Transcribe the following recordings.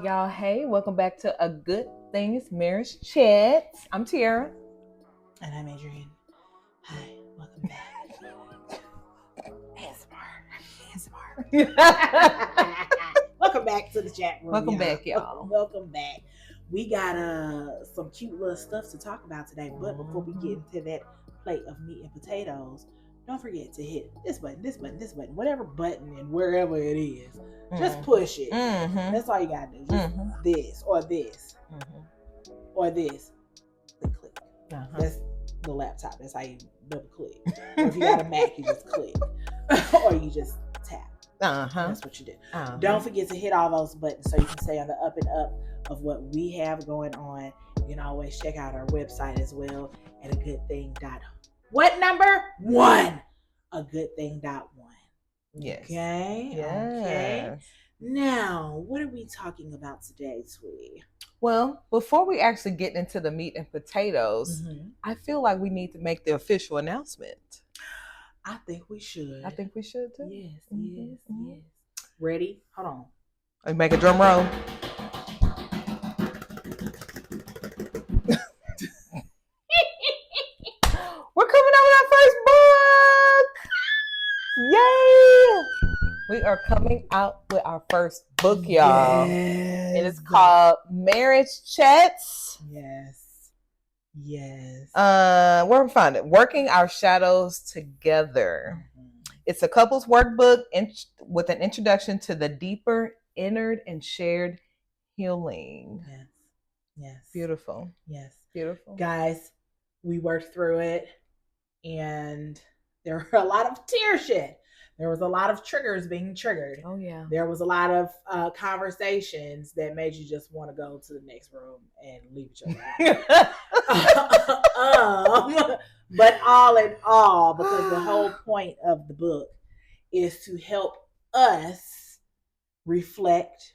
y'all. Hey, welcome back to A Good Things Marriage Chat. I'm Tiara. And I'm Adrain. Hi, welcome back. ASMR. Welcome back to the chat room. Welcome back, y'all. Welcome back. We got some cute little stuff to talk about today. But before we get into that plate of meat and potatoes, don't forget to hit this button, whatever button and wherever it is. Just push it. That's all you gotta do. Just this or this or this. Click. That's the laptop. That's how you double click. Or if you got a Mac, you just click. Or you just tap. That's what you do. Don't forget to hit all those buttons so you can stay on the up and up of what we have going on. You can always check out our website as well at a good thing. What number? 1. A good thing.1. Yes. Okay. Yes. Okay. Now, what are we talking about today, sweetie? Well, before we actually get into the meat and potatoes, I feel like we need to make the official announcement. I think we should. I think we should too. Yes. Ready? Hold on. Let's make a drum roll. We're coming out with our first book! Yay! We are coming out with our first book, y'all. Yes. It is called Marriage Chats. Yes. Where we find it? Working Our Shadows Together. It's a couples workbook with an introduction to the deeper, inner, and shared healing. Yes. Beautiful. Yes. Beautiful. Guys, we worked through it, and there were a lot of tear shed. There was a lot of triggers being triggered. Oh, yeah. There was a lot of conversations that made you just want to go to the next room and leave each other. But all in all, because the whole point of the book is to help us reflect,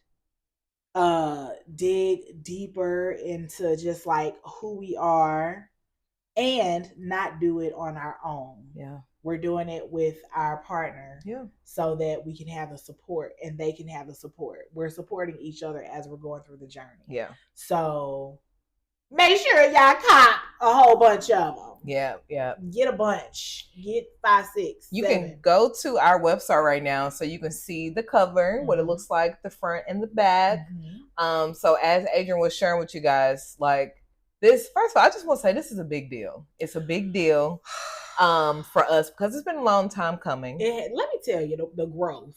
dig deeper into just like who we are and not do it on our own. Yeah. We're doing it with our partner so that we can have the support and they can have the support. We're supporting each other as we're going through the journey. Yeah. So make sure y'all cop a whole bunch of them. Yeah. Get a bunch. Get 5, 6, You 7. can go to our website right now so you can see the cover, what it looks like, the front and the back. So as Adrian was sharing with you guys, like this, first of all, I just want to say this is a big deal. It's a big deal. For us, because it's been a long time coming. Let me tell you the growth.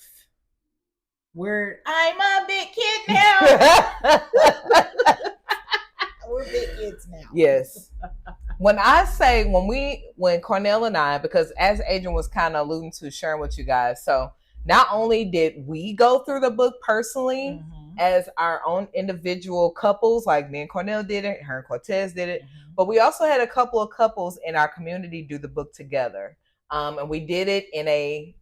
I'm a big kid now. We're big kids now. Yes. When Cornell and I, because as Adrian was kind of alluding to, sharing with you guys, so not only did we go through the book personally as our own individual couples, like me and Cornell did it, her and Cortez did it, but we also had a couple of couples in our community do the book together. And we did it in a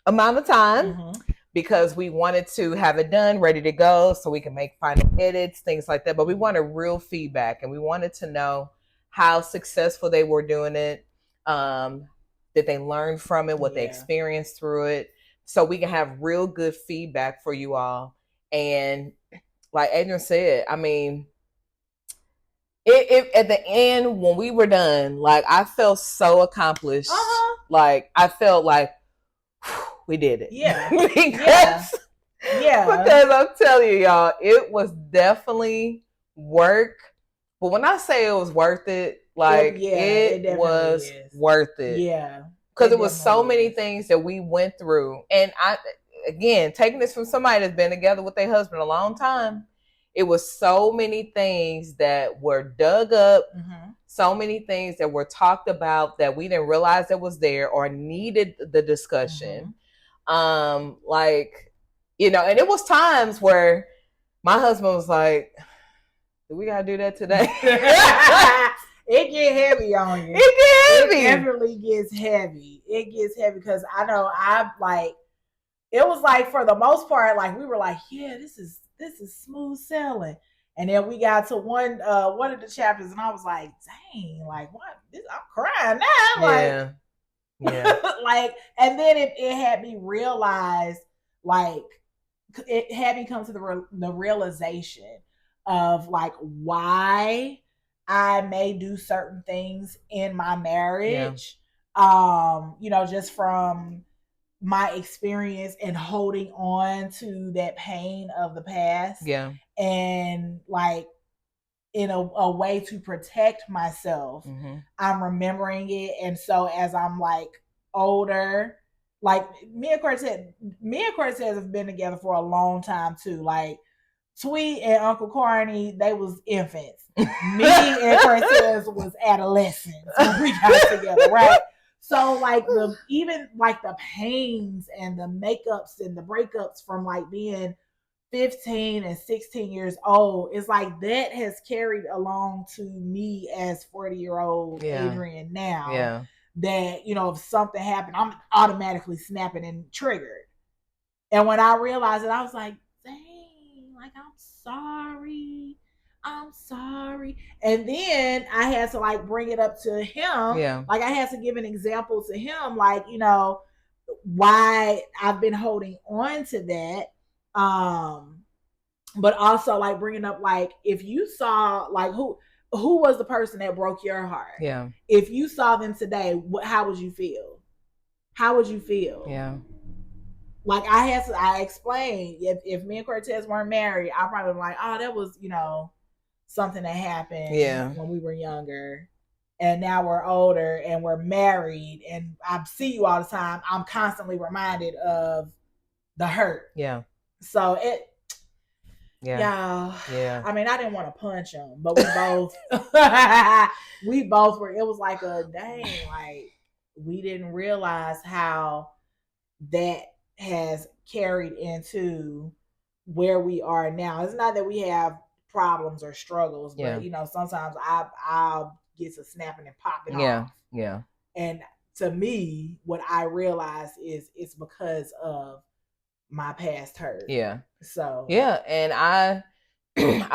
amount of time because we wanted to have it done, ready to go, so we can make final edits, things like that. But we wanted real feedback, and we wanted to know how successful they were doing it, that they learned from it, what they experienced through it, so we can have real good feedback for you all. And like Adrian said, I mean, it at the end when we were done, like I felt so accomplished. Like I felt like we did it. Because I'm telling you, y'all, it was definitely work. But when I say it was worth it, like it was worth it. Yeah. Because it was so many things that we went through. And again, taking this from somebody that's been together with their husband a long time, it was so many things that were dug up, so many things that were talked about that we didn't realize that was there or needed the discussion. Like, you know, and it was times where my husband was like, do we gotta do that today? It get heavy on you. It definitely gets heavy. It gets heavy because I know it was like for the most part, like we were like, yeah, this is smooth sailing. And then we got to one of the chapters and I was like, dang, like what? I'm crying now. Like, yeah. like, and then it had me realize like it had me come to the realization of like why I may do certain things in my marriage. You know, just from my experience and holding on to that pain of the past. Yeah. And like in a way to protect myself, I'm remembering it. And so as I'm like older, like me and Cortez have been together for a long time too. Like Tweet and Uncle Corny, they was infants. Me and Cortez was adolescents when we got together, right? So like even like the pains and the makeups and the breakups from like being 15 and 16 years old, it's like that has carried along to me as 40-year-old Adrain now. Yeah. That, you know, if something happened, I'm automatically snapping and triggered. And when I realized it, I was like, dang, like I'm sorry. And then I had to like bring it up to him. Yeah. Like I had to give an example to him, like, you know, why I've been holding on to that. But also like bringing up, like, if you saw like who was the person that broke your heart? Yeah. If you saw them today, how would you feel? How would you feel? Yeah. Like I explained, if me and Cortez weren't married, I probably be like, oh, that was, you know, something that happened when we were younger. And now we're older and we're married and I see you all the time. I'm constantly reminded of the hurt. Yeah. So it, yeah. I mean, I didn't want to punch him, but we both, we both were, it was like a dang, like we didn't realize how that has carried into where we are now. It's not that we have problems or struggles, but you know, sometimes I'll get to snapping and popping off. Yeah. And to me, what I realize is it's because of my past hurt. Yeah. So and I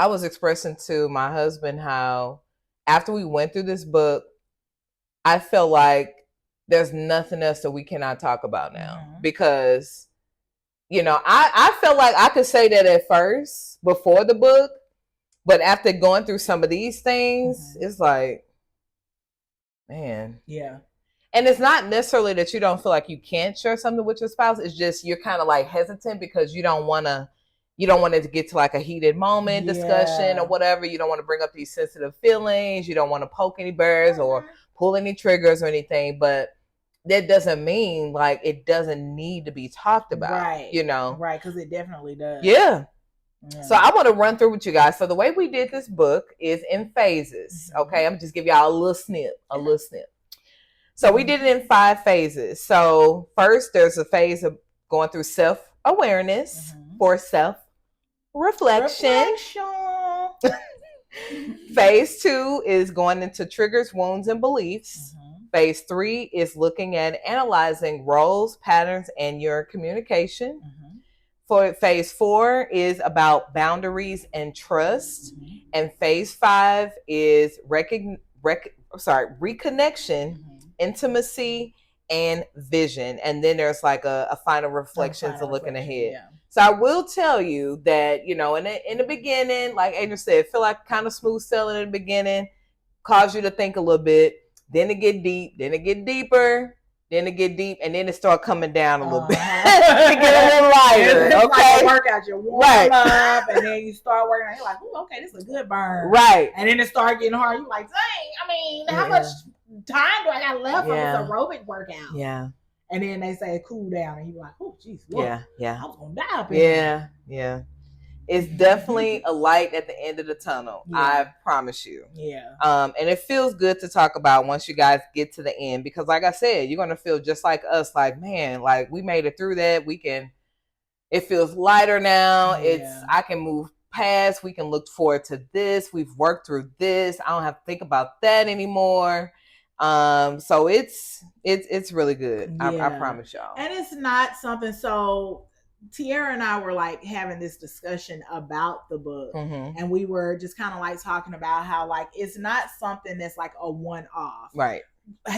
was expressing to my husband how after we went through this book, I felt like there's nothing else that we cannot talk about now. Because, you know, I felt like I could say that at first before the book, but after going through some of these things, it's like, man. Yeah. And it's not necessarily that you don't feel like you can't share something with your spouse. It's just you're kind of like hesitant because you don't want it to get to like a heated moment discussion or whatever. You don't want to bring up these sensitive feelings. You don't want to poke any bears or pull any triggers or anything. But that doesn't mean like it doesn't need to be talked about. Right. You know? Right, because it definitely does. Yeah. So I want to run through with you guys. So the way we did this book is in phases. Okay. I'm just give y'all a little snip. So we did it in 5 phases. So first there's a phase of going through self-awareness for self-reflection. Phase 2 is going into triggers, wounds, and beliefs. Phase 3 is looking at analyzing roles, patterns, and your communication. For phase 4 is about boundaries and trust. And phase 5 is reconnection, intimacy, and vision. And then there's like a final reflections and looking ahead. Yeah. So I will tell you that, you know, in the beginning, like Adrian said, feel like kind of smooth sailing in the beginning, cause you to think a little bit. Then it get deep, then it get deeper, then it get deep, and then it start coming down a little bit. It get a little lighter. It's okay, like a workout. You warm up, and then you start working out. You're like, "Ooh, okay, this is a good burn." Right. And then it start getting hard. You're like, "Dang, I mean, how much time do I got left for this aerobic workout?" Yeah. And then they say cool down, and you're like, "Oh, jeez, yeah. I was gonna die up in there." Yeah. It's definitely a light at the end of the tunnel. Yeah. I promise you. Yeah. And it feels good to talk about once you guys get to the end, because like I said, you're going to feel just like us, like, man, like we made it through that. It feels lighter now. I can move past. We can look forward to this. We've worked through this. I don't have to think about that anymore. So it's really good. Yeah. I promise y'all. And it's not something so Tiara and I were like having this discussion about the book, and we were just kind of like talking about how like it's not something that's like a one-off. Right.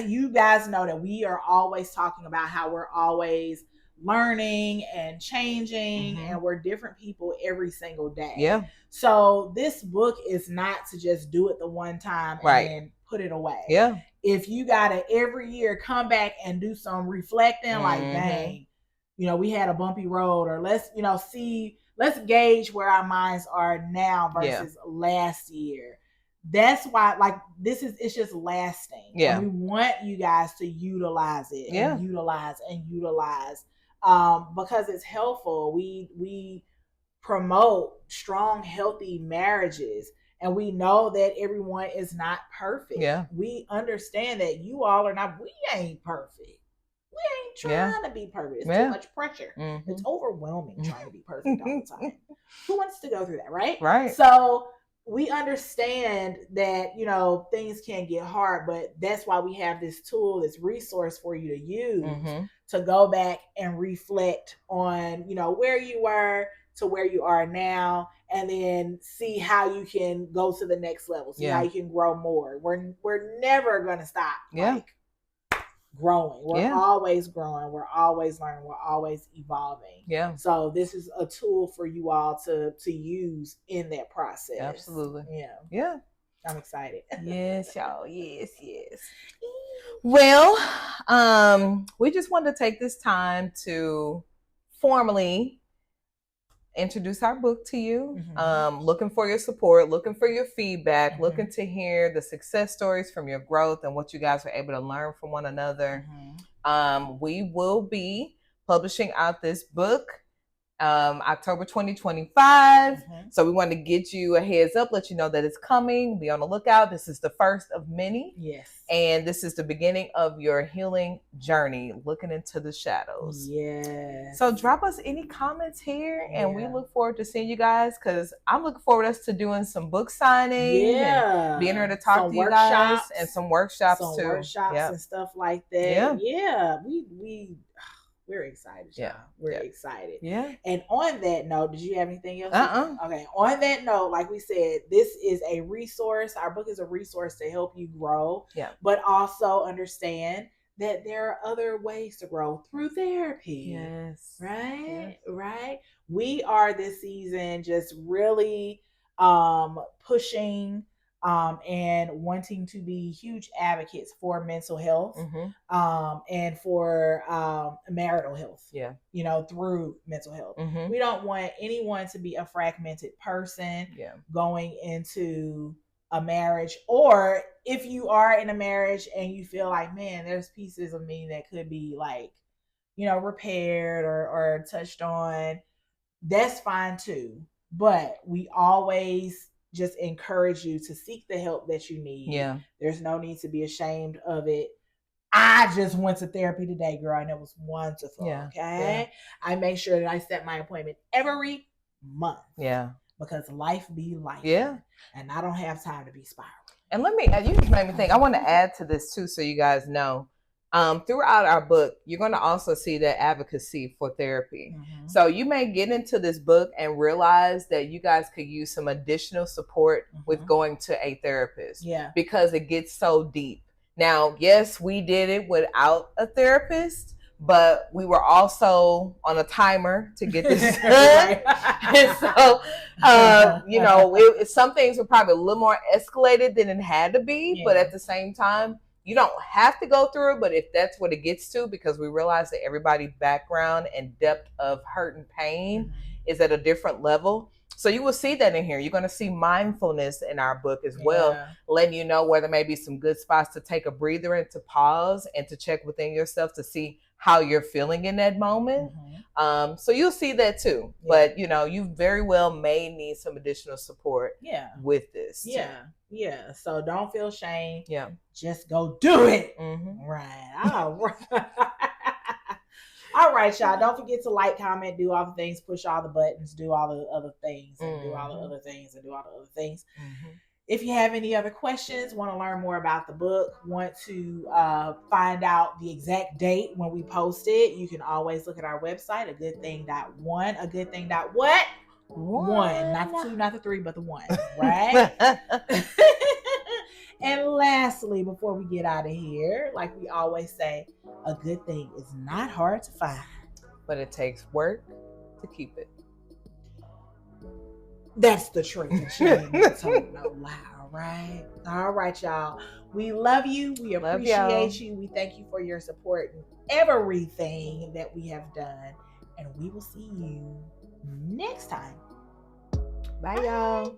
You guys know that we are always talking about how we're always learning and changing, Mhm. and we're different people every single day. Yeah. So this book is not to just do it the one time and Right. then put it away. Yeah. If you gotta every year come back and do some reflecting, like, dang, you know, we had a bumpy road, or let's, you know, let's gauge where our minds are now versus last year. That's why, like, it's just lasting. Yeah. And we want you guys to utilize it and utilize because it's helpful. We promote strong, healthy marriages, and we know that everyone is not perfect. Yeah. We understand that you all are not. We ain't perfect. We ain't trying to be perfect. It's too much pressure. It's overwhelming trying to be perfect all the time. Who wants to go through that, right? Right. So we understand that, you know, things can get hard, but that's why we have this tool, this resource for you to use to go back and reflect on, you know, where you were to where you are now, and then see how you can go to the next level, see how you can grow more. We're never gonna stop like growing. We're always growing, we're always learning, we're always evolving. Yeah. So this is a tool for you all to use in that process. Absolutely. Yeah. Yeah. I'm excited. Yes, y'all. Yes. Well, we just wanted to take this time to formally introduce our book to you. Looking for your support, looking for your feedback, looking to hear the success stories from your growth and what you guys were able to learn from one another. We will be publishing out this book October 2025. So we want to get you a heads up, let you know that it's coming. Be on the lookout. This is the first of many. Yes. And this is the beginning of your healing journey, looking into the shadows. Yes. So drop us any comments here, and we look forward to seeing you guys, because I'm looking forward to us to doing some book signings and being here to talk to you guys, and some workshops too. Workshops and stuff like that. Yeah. We're excited, y'all. We're excited. Yeah. And on that note, did you have anything else? Okay. On that note, like we said, this is a resource. Our book is a resource to help you grow. Yeah. But also understand that there are other ways to grow through therapy. Yes. Right? Yes. Right. We are this season just really pushing and wanting to be huge advocates for mental health and for marital health. Yeah. You know, through mental health. We don't want anyone to be a fragmented person going into a marriage, or if you are in a marriage and you feel like, man, there's pieces of me that could be like, you know, repaired or touched on, that's fine too. But we always just encourage you to seek the help that you need. Yeah. There's no need to be ashamed of it. I just went to therapy today, girl, and it was wonderful. Yeah. Okay. Yeah. I make sure that I set my appointment every month. Yeah. Because life be life. Yeah. And I don't have time to be spiraling. And you just made me think, I want to add to this too, so you guys know. Throughout our book, you're going to also see that advocacy for therapy. So you may get into this book and realize that you guys could use some additional support with going to a therapist. Yeah. Because it gets so deep. Now, yes, we did it without a therapist, but we were also on a timer to get this done. And so, you know, some things were probably a little more escalated than it had to be, but at the same time, you don't have to go through it, but if that's what it gets to, because we realize that everybody's background and depth of hurt and pain is at a different level. So you will see that in here. You're going to see mindfulness in our book as well, letting you know where there may be some good spots to take a breather and to pause and to check within yourself to see how you're feeling in that moment. So you'll see that too. But, you know, you very well may need some additional support with this. Yeah. Too. Yeah. So don't feel shame. Yeah. Just go do it. Right. All right. All right, y'all. Don't forget to like, comment, do all the things, push all the buttons, do all the other things, and do all the other things, and do all the other things. If you have any other questions, want to learn more about the book, want to find out the exact date when we post it, you can always look at our website, agoodthing.one, agoodthing.what? One, not the 2, not the 3, but the 1, right? And lastly, before we get out of here, like we always say, a good thing is not hard to find. but it takes work to keep it. That's the truth. And she ain't gonna told no lie, all right? All right, y'all. We love you. We appreciate you. We thank you for your support and everything that we have done. And we will see you next time. Bye. Y'all.